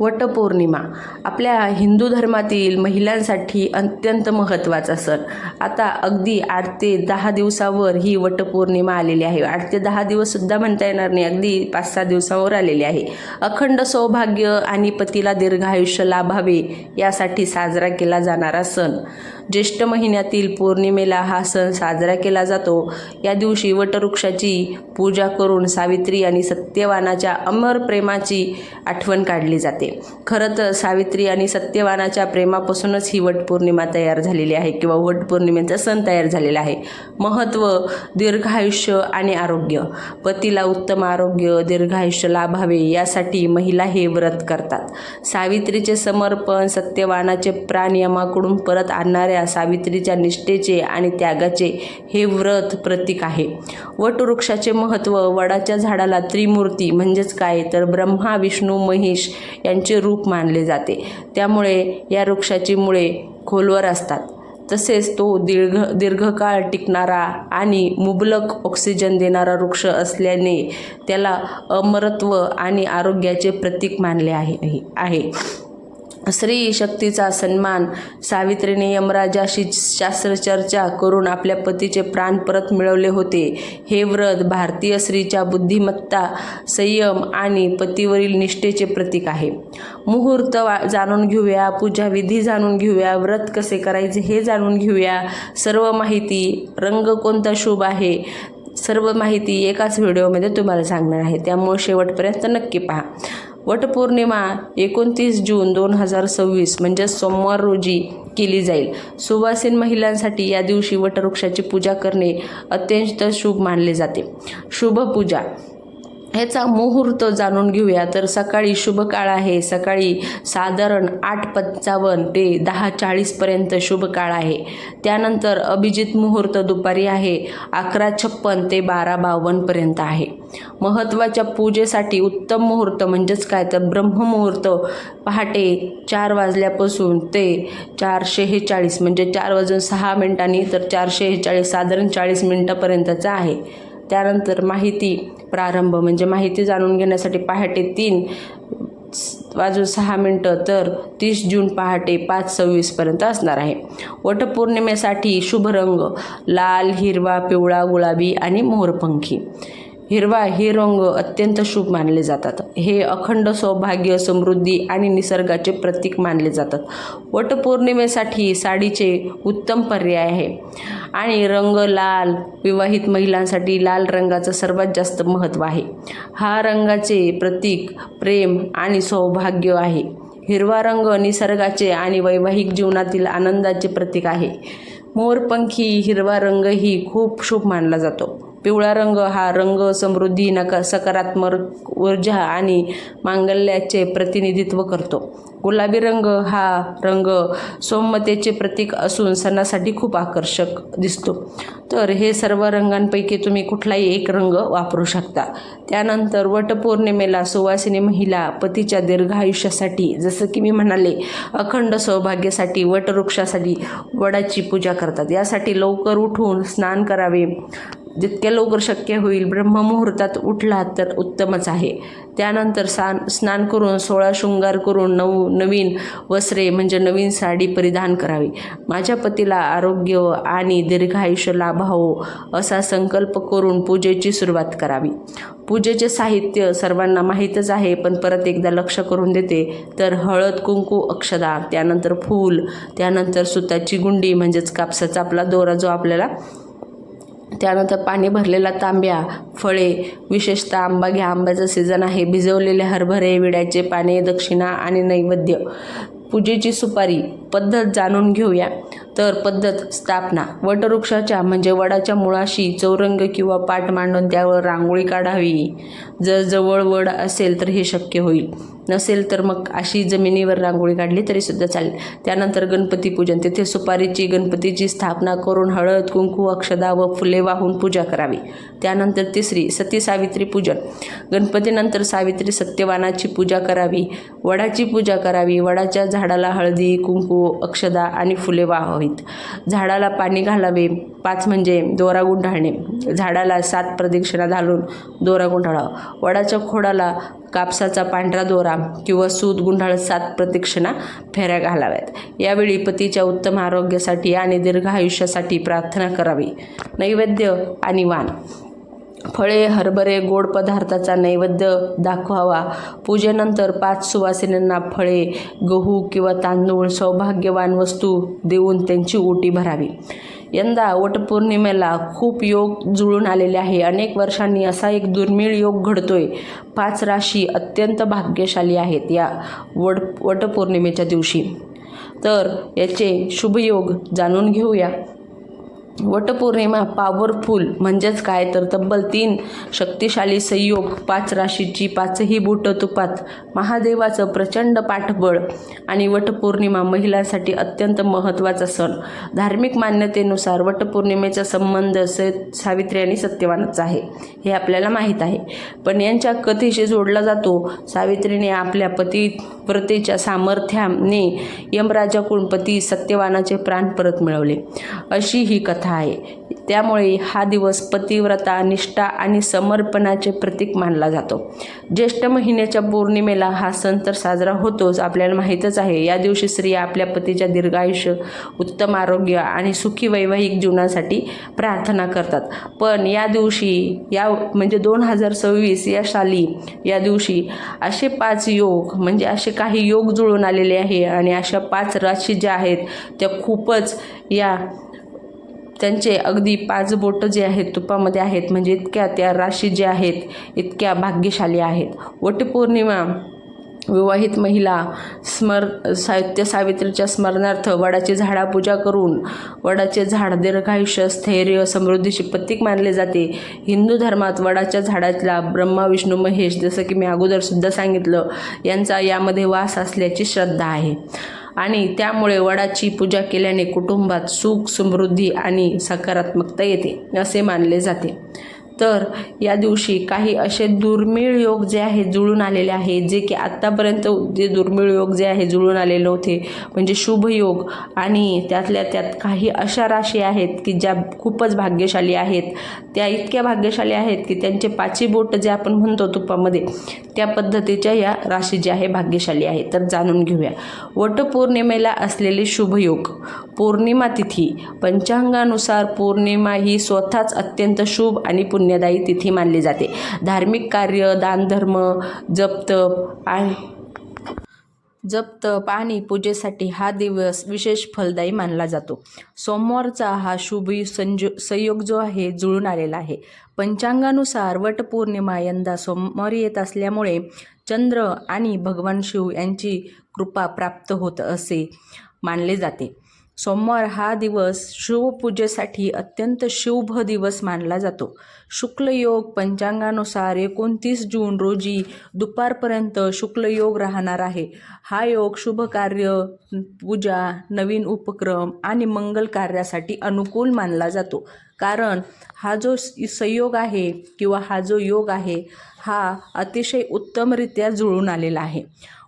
वटपौर्णिमा आपल्या हिंदू धर्मातील महिलांसाठी अत्यंत महत्त्वाचा सण. आता अगदी 8 ते 10 दिवसावर ही वटपौर्णिमा आलेली आहे. 8 ते 10 दिवससुद्धा म्हणता येणार नाही, अगदी 5-6 दिवसावर आलेली आहे. अखंड सौभाग्य आणि पतीला दीर्घायुष्य लाभावे यासाठी साजरा केला जाणारा सण. ज्येष्ठ महिन्यातील पौर्णिमेला हा सण साजरा केला जातो. या दिवशी वटवृक्षाची पूजा करून सावित्री आणि सत्यवानाच्या अमर प्रेमाची आठवण काढली जाते. खरं तर सावित्री आणि सत्यवानाच्या प्रेमापासूनच ही वटपौर्णिमा तयार झालेली आहे किंवा वटपौर्णिमेचा सण तयार झालेला आहे. महत्त्व: दीर्घायुष्य आणि आरोग्य. पतीला उत्तम आरोग्य, दीर्घायुष्य लाभावे यासाठी महिला हे व्रत करतात. सावित्रीचे समर्पण, सत्यवानाचे प्राण यमाकडून परत आणणाऱ्या सावित्रीच्या निष्ठेचे आणि त्यागाचे हे व्रत प्रतीक आहे. वटवृक्षाचे महत्त्व: वडाच्या झाडाला त्रिमूर्ती म्हणजेच काय तर ब्रह्मा, विष्णू, महेश यांचे रूप मानले जाते. त्यामुळे या वृक्षाची मुळे खोलवर असतात. तसेच तो दीर्घकाळ टिकणारा आणि मुबलक ऑक्सिजन देणारा वृक्ष असल्याने त्याला अमरत्व आणि आरोग्याचे प्रतीक मानले आहे. स्त्री शक्तीचा सन्मान: सावित्रीने यमराजाशी शास्त्रचर्चा करून आपल्या पतीचे प्राण परत मिळवले होते. हे व्रत भारतीय स्त्रीच्या बुद्धिमत्ता, संयम आणि पतीवरील निष्ठेचे प्रतीक आहे. मुहूर्त जाणून घेऊया, पूजाविधी जाणून घेऊया, व्रत कसे करायचे हे जाणून घेऊया. सर्व माहिती, रंग कोणता शुभ आहे, सर्व माहिती एकाच व्हिडिओमध्ये तुम्हाला सांगणार आहे, त्यामुळे शेवटपर्यंत नक्की पहा. वटपौर्णिमा 29 जून 2026 म्हणजे सोमवार रोजी केली जाईल. सुवासिन महिलांसाठी या दिवशी वटवृक्षाची पूजा करणे अत्यंत शुभ मानले जाते. शुभ पूजा ह्याचा मुहूर्त जाणून घेऊया. तर सकाळी शुभ काळ आहे. सकाळी साधारण 8:55 ते 10:40 पर्यंत शुभ काळ आहे. त्यानंतर अभिजित मुहूर्त दुपारी आहे 11:56 ते 12:52 पर्यंत आहे. महत्त्वाच्या पूजेसाठी उत्तम मुहूर्त म्हणजेच काय तर ब्रह्ममुहूर्त पहाटे 4 वाजल्यापासून ते 4:46 म्हणजे 4:06 तर 4:46 साधारण 40 मिनिटापर्यंतचा आहे. त्यानंतर माहिती प्रारंभ म्हणजे माहिती जाणून घेण्यासाठी पहाटे 3:06 तर 30 जून पहाटे 5:26 पर्यंत असणार आहे. वटपौर्णिमेसाठी शुभ रंग: लाल, हिरवा, पिवळा, गुलाबी आणि मोरपंखी. हिरवा हे रंग अत्यंत शुभ मानले जातात. हे अखंड सौभाग्य, समृद्धी आणि निसर्गाचे प्रतीक मानले जातात. वटपौर्णिमेसाठी साडीचे उत्तम पर्याय आहे आणि रंग लाल. विवाहित महिलांसाठी लाल रंगाचं सर्वात जास्त महत्त्व आहे. हा रंगाचे प्रतीक प्रेम आणि सौभाग्य आहे. हिरवा रंग निसर्गाचे आणि वैवाहिक जीवनातील आनंदाचे प्रतीक आहे. मोरपंखी हिरवा रंगही खूप शुभ मानला जातो. पिवळा रंग हा रंग समृद्धी, सकारात्मक ऊर्जा आणि मांगल्याचे प्रतिनिधित्व करतो. गुलाबी रंग हा रंग सौम्यतेचे प्रतीक असून सणासाठी खूप आकर्षक दिसतो. तर हे सर्व रंगांपैकी तुम्ही कुठलाही एक रंग वापरू शकता. त्यानंतर वटपौर्णिमेला सुवासिनी महिला पतीच्या दीर्घायुष्यासाठी, जसं की मी म्हणाले, अखंड सौभाग्यासाठी वटवृक्षासाठी वडाची पूजा करतात. यासाठी लवकर उठून स्नान करावे. जितक्या लवकर शक्य होईल ब्रह्ममुहूर्तात उठलात तर उत्तमच आहे. त्यानंतर स्नान करून 16 शृंगार करून नवीन वस्त्रे म्हणजे नवीन साडी परिधान करावी. माझ्या पतीला आरोग्य आणि दीर्घायुष्य लाभावं असा संकल्प करून पूजेची सुरुवात करावी. पूजेचे साहित्य सर्वांना माहीतच आहे, पण परत एकदा लक्ष करून देते. तर हळद, कुंकू, अक्षदा, त्यानंतर फूल, त्यानंतर सुताची गुंडी म्हणजेच कापसाचा आपला दोरा जो आपल्याला, त्यानंतर पाणी भरलेला तांब्या, फळे, विशेषतः आंबा घ्या, आंब्याचा सीझन आहे, भिजवलेले हरभरे, विड्याचे पाने, दक्षिणा आणि नैवेद्य. पूजेची सुपारी पद्धत जाणून घेऊया. तर पद्धत: स्थापना. वटवृक्षाच्या म्हणजे वडाच्या मुळाशी चौरंग किंवा पाट मांडून त्यावर रांगोळी काढावी. जर जवळ वड असेल तर हे शक्य होईल, नसेल तर मग अशी जमिनीवर रांगोळी काढली तरी सुद्धा चालेल. त्यानंतर गणपती पूजन. तेथे सुपारीची गणपतीची स्थापना करून हळद, कुंकू, अक्षदा व फुले वाहून पूजा करावी. त्यानंतर तिसरी सती सावित्री पूजन. गणपतीनंतर सावित्री सत्यवानाची पूजा करावी. वडाची पूजा करावी. वडाच्या झाडाला हळदी, कुंकू, अक्षदा आणि फुले वाहावी. ठेवावीत. झाडाला पाणी घालावे. 5 म्हणजे दोरा गुंडाळणे. झाडाला 7 प्रदक्षिणा घालून दोरा गुंडाळावा. वडाच्या खोडाला कापसाचा पांढरा दोरा किंवा सूत गुंडाळत 7 प्रदक्षिणा फेऱ्या घालाव्यात. यावेळी पतीच्या उत्तम आरोग्यासाठी आणि दीर्घ आयुष्यासाठी प्रार्थना करावी. नैवेद्य आणि वाण. फळे, हरभरे, गोड पदार्थाचा नैवेद्य दाखवावा. पूजेनंतर 5 सुवासिनींना फळे, गहू किंवा तांदूळ, सौभाग्यवान वस्तू देऊन त्यांची ओटी भरावी. यंदा वटपौर्णिमेला खूप योग जुळून आलेले आहे. अनेक वर्षांनी असा एक दुर्मिळ योग घडतोय. 5 राशी अत्यंत भाग्यशाली आहेत या वटपौर्णिमेच्या दिवशी. तर याचे शुभयोग जाणून घेऊया. वटपौर्णिमा पॉवरफुल म्हणजेच काय तर तब्बल 3 शक्तिशाली संयोग, 5 राशीची 5ही बोटं तुपात, महादेवाचं प्रचंड पाठबळ आणि वटपौर्णिमा महिलांसाठी अत्यंत महत्त्वाचा सण. धार्मिक मान्यतेनुसार वटपौर्णिमेचा संबंध सावित्री आणि सत्यवानाचा आहे, हे आपल्याला माहीत आहे. पण यांच्या कथेशी जोडला जातो. सावित्रीने आपल्या पतिव्रतेच्या सामर्थ्याने यमराजाकडून पती सत्यवानाचे प्राण परत मिळवले, अशी ही कथा आहे. त्यामुळे हा दिवस पतिव्रता, निष्ठा आणि समर्पणाचे प्रतीक मानला जातो. ज्येष्ठ महिन्याच्या पौर्णिमेला हा सण तर साजरा होतोच, आपल्याला माहीतच आहे. या दिवशी स्त्रिया आपल्या पतीच्या दीर्घायुष्य, उत्तम आरोग्य आणि सुखी वैवाहिक जीवनासाठी प्रार्थना करतात. पण या दिवशी म्हणजे 2026 या साली या दिवशी असे 5 योग म्हणजे असे काही योग जुळून आलेले आहे आणि अशा 5 राशी ज्या आहेत त्या खूपच त्यांचे अगदी 5 बोटं जे आहेत तुपामध्ये आहेत. म्हणजे इतक्या त्या राशी ज्या आहेत इतक्या भाग्यशाली आहेत. वटपौर्णिमा विवाहित महिला सावित्रीच्या स्मरणार्थ वडाची झाडापूजा करून, वडाचे झाड दीर्घायुष्य, स्थैर्य, समृद्धीचे प्रतीक मानले जाते. हिंदू धर्मात वडाच्या झाडाला ब्रह्मा, विष्णू, महेश, जसं की मी अगोदरसुद्धा सांगितलं, यांचा यामध्ये वास असल्याची श्रद्धा आहे आणि त्यामुळे वडाची पूजा केल्याने कुटुंबात सुख, समृद्धी आणि सकारात्मकता येते असे मानले जाते. तर या दिवशी काही असे दुर्मिळ योग जे आहेत जुळून आलेले आहेत, जे की आत्तापर्यंत जे दुर्मिळ योग जे आहे जुळून आलेले होते म्हणजे शुभ योग. आणि त्यातल्या त्यात काही अशा राशी आहेत की ज्या खूपच भाग्यशाली आहेत. त्या इतक्या भाग्यशाली आहेत की त्यांचे 5ही बोट जे आपण म्हणतो तुपामध्ये, त्या पद्धतीच्या या राशी ज्या आहे भाग्यशाली आहे. तर जाणून घेऊया वटपौर्णिमेला असलेले शुभयोग. पौर्णिमा तिथी. पंचांगानुसार पौर्णिमा ही स्वतःच अत्यंत शुभ आणि पुण्यदायी तिथी मानली जाते. धार्मिक कार्य, दानधर्म, जप तप आणि पूजेसाठी हा दिवस विशेष फलदायी मानला जातो. सोमवारचा हा शुभ संयोग जो आहे जुळून आलेला आहे. पंचांगानुसार वटपौर्णिमा यंदा सोमवारी येत असल्यामुळे चंद्र आणि भगवान शिव यांची कृपा प्राप्त होत असे मानले जाते. सोमवार हा दिवस शिवपूजेसाठी अत्यंत शुभ दिवस मानला जातो. शुक्ल योग पंचांगानुसार 29 जून रोजी दुपारपर्यंत शुक्ल योग राहणार आहे. हा योग शुभ कार्य, पूजा, नवीन उपक्रम आणि मंगल कार्यासाठी अनुकूल मानला जातो. कारण हा जो संयोग आहे किंवा हा जो योग आहे हा अतिशय उत्तमरित्या जुळून आलेला आहे.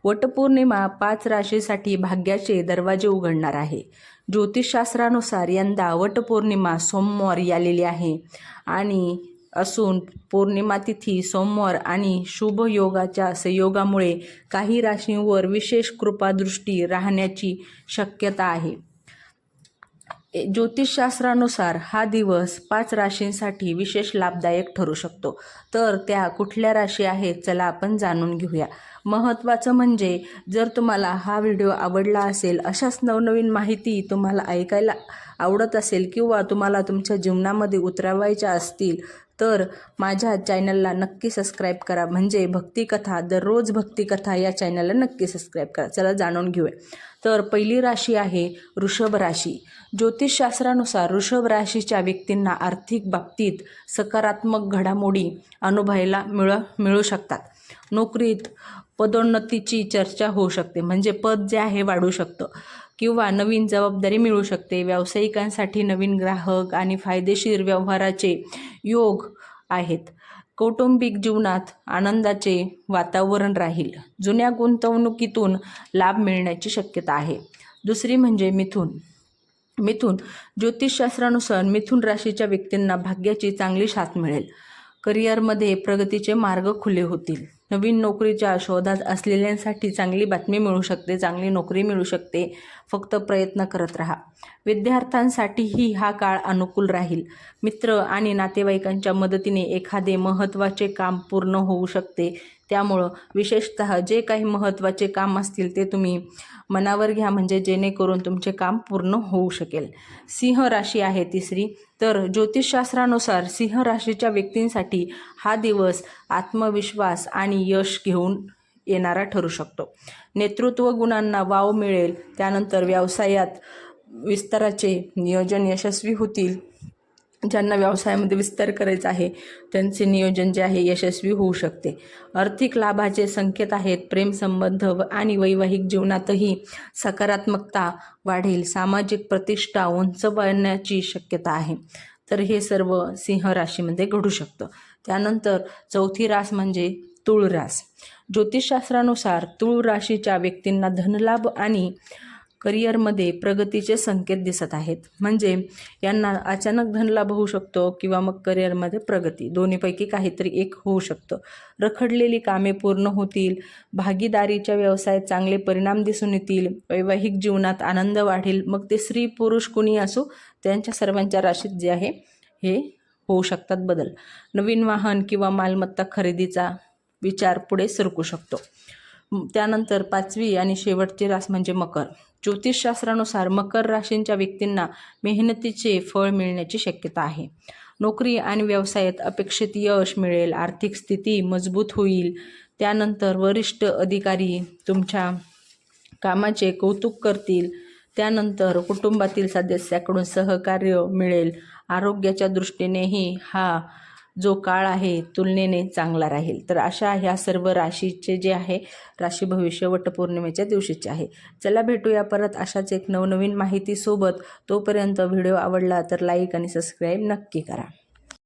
वटपौर्णिमा 5 राशीसाठी भाग्याचे दरवाजे उघडणार आहे. ज्योतिषशास्त्रानुसार यंदा वटपौर्णिमा सोमवारी आलेली आहे आणि पौर्णिमा तिथी सोमवार आणि शुभ योगाच्या संयोगामुळे काही राशींवर विशेष कृपादृष्टी राहण्याची शक्यता आहे. ज्योतिषशास्त्रानुसार हा दिवस 5 राशींसाठी विशेष लाभदायक ठरू शकतो. तर त्या कुठल्या राशी आहेत चला आपण जाणून घेऊया. महत्त्वाचं म्हणजे जर तुम्हाला हा व्हिडिओ आवडला असेल, अशाच नवनवीन माहिती तुम्हाला ऐकायला आवडत असेल किंवा तुम्हाला तुमच्या जीवनामध्ये उतरवायच्या असतील तर माझ्या चॅनलला नक्की सबस्क्राईब करा. म्हणजे भक्तिकथा, दररोज भक्तिकथा या चॅनलला नक्की सबस्क्राईब करा. चला जाणून घेऊया. तर पहिली राशी आहे वृषभ राशी. ज्योतिषशास्त्रानुसार वृषभ राशीच्या व्यक्तींना आर्थिक बाबतीत सकारात्मक घडामोडी अनुभवायला मिळू शकतात. नोकरीत पदोन्नतीची चर्चा होऊ शकते, म्हणजे पद जे आहे वाढू शकतं किंवा नवीन जबाबदारी मिळू शकते. व्यावसायिकांसाठी नवीन ग्राहक आणि फायदेशीर व्यवहाराचे योग आहेत. कौटुंबिक जीवनात आनंदाचे वातावरण राहील. जुन्या गुंतवणुकीतून लाभ मिळण्याची शक्यता आहे. दुसरी म्हणजे मिथुन. मिथुन, ज्योतिषशास्त्रानुसार मिथुन राशीच्या व्यक्तींना भाग्याची चांगली साथ मिळेल. करिअरमध्ये प्रगतीचे मार्ग खुले होतील. नवीन नोकरीच्या शोधात असलेल्यांसाठी चांगली बातमी मिळू शकते, चांगली नोकरी मिळू शकते. फक्त प्रयत्न करत राहा. विद्यार्थ्यांसाठीही हा काळ अनुकूल राहील. मित्र आणि नातेवाईकांच्या मदतीने एखादे महत्त्वाचे काम पूर्ण होऊ शकते. त्यामुळं विशेषतः जे काही महत्त्वाचे काम असतील ते तुम्ही मनावर घ्या, म्हणजे जेणेकरून तुमचे काम पूर्ण होऊ शकेल. सिंह राशी आहे तिसरी. तर ज्योतिषशास्त्रानुसार सिंह राशीच्या व्यक्तींसाठी हा दिवस आत्मविश्वास आणि यश घेऊन येणारा ठरू शकतो. नेतृत्व गुणांना वाव मिळेल. त्यानंतर व्यवसायात विस्ताराचे नियोजन यशस्वी होतील. ज्यांना व्यवसायामध्ये विस्तार करायचा आहे त्यांचे नियोजन जे आहे यशस्वी होऊ शकते. आर्थिक लाभाचे संकेत आहेत. प्रेमसंबंध आणि वैवाहिक जीवनातही सकारात्मकता वाढेल. सामाजिक प्रतिष्ठा उंच बनण्याची शक्यता आहे. तर हे सर्व सिंह राशीमध्ये घडू शकतं. त्यानंतर चौथी रास म्हणजे तुळ रास. ज्योतिषशास्त्रानुसार तुळ राशीच्या व्यक्तींना धनलाभ आणि करिअरमध्ये प्रगतीचे संकेत दिसत आहेत. म्हणजे यांना अचानक धनलाभ होऊ शकतो किंवा मग करिअरमध्ये प्रगती, दोन्हीपैकी काहीतरी एक होऊ शकतं. रखडलेली कामे पूर्ण होतील. भागीदारीच्या व्यवसायात चांगले परिणाम दिसून येतील. वैवाहिक जीवनात आनंद वाढेल. मग ते स्त्री पुरुष कुणी असो, त्यांच्या सर्वांच्या राशीत जे आहे हे होऊ शकतात बदल. नवीन वाहन किंवा मालमत्ता खरेदीचा विचार पुढे सरकू शकतो. त्यानंतर पाचवी आणि शेवटची रास म्हणजे मकर. ज्योतिषशास्त्रानुसार मकर राशींच्या व्यक्तींना मेहनतीचे फळ मिळण्याची शक्यता आहे. नोकरी आणि व्यवसायात अपेक्षित यश मिळेल. आर्थिक स्थिती मजबूत होईल. त्यानंतर वरिष्ठ अधिकारी तुमच्या कामाचे कौतुक करतील. त्यानंतर कुटुंबातील सदस्याकडून सहकार्य मिळेल. आरोग्याच्या दृष्टीनेही हा जो काळ आहे तुलनेने चांगला राहील. तर अशा ह्या सर्व राशीचे जे आहे राशी भविष्य वटपौर्णिमेच्या दिवशीचे आहे. चला भेटूया परत अशाच एक नवनवीन माहितीसोबत. तोपर्यंत व्हिडिओ आवडला तर लाईक आणि सबस्क्राईब नक्की करा.